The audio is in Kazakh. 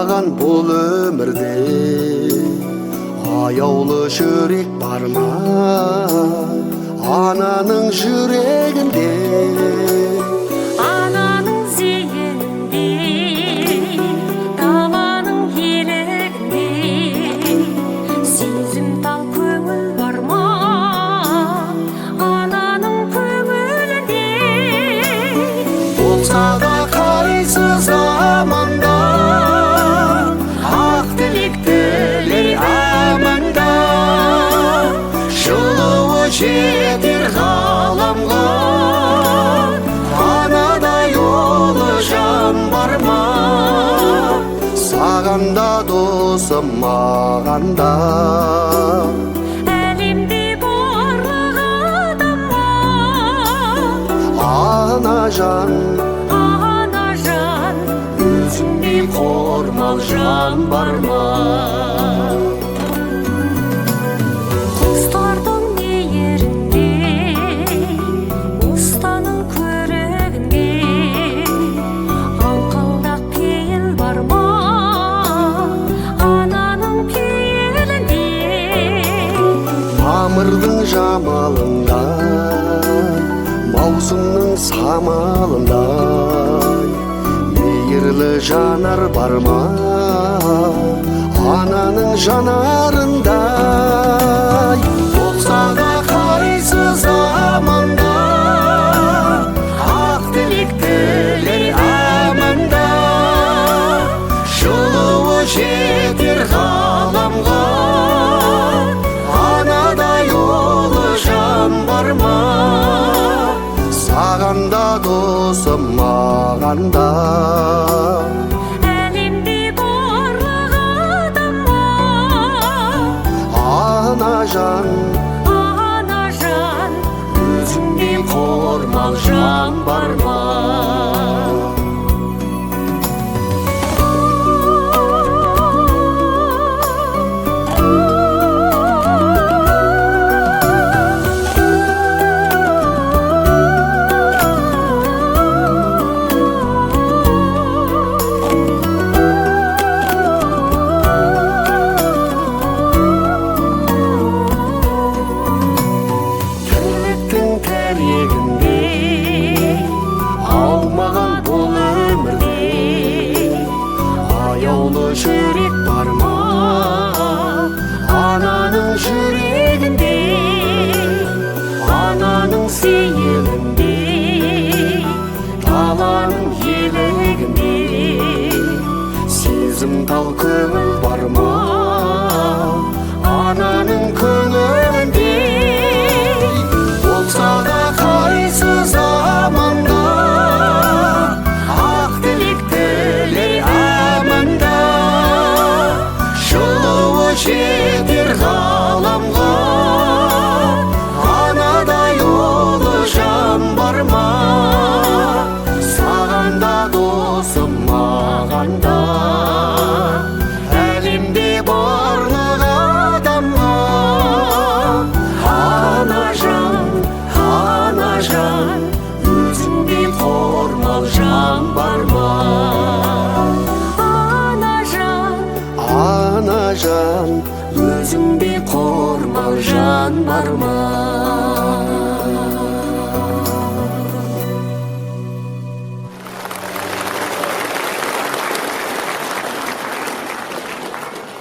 Алмаған бұл өмірде аяулы жүрек бар ма ананың жүрегінде? Ананың зейінінде, даланың елігінде сезімтал көңіл бар ма ананың көңілінде? Болса да қайсы заманда ақ тілектілер аманда, жылуы жетер ғаламға анадай ұлы жан бар ма? Саған да досым маған да Әлемде барлық адамға ана жан, өзіңдей қормал жан бар ма? Құстардың мейірінде, ұстаның көрігінде аңқылдақ пейіл бар ма ананың пейілінде? мамырдың жамалында, маусымның самалындай мейірлі жанар бар ма ананың жанарындай? Болса да қайсы заманда ақ тілектілер аманда, жылуы жетер ғаламға анадай ұлы жан бар ма? Саған да досым маған да Әлемде барлық адамға ана жан, өзіңдей қормал жан бар ма? Алмаған бұл өмірде аяулы жүрек бар ма ананың жүрегінде? Ананың сейілінде, даланың елігінде сезімтал көңіл бар ма ананың көңілінде? Болса да қайсы заманда ақ тілектілер аманда, жылуы жетер ғаламға анадай ұлы жан бар ма? Саған да досым маған да әлемде барлық адамға ана жан, өзіңдей қормал жан бар ма? Ана жан, өзіңдей қормал жан бар ма?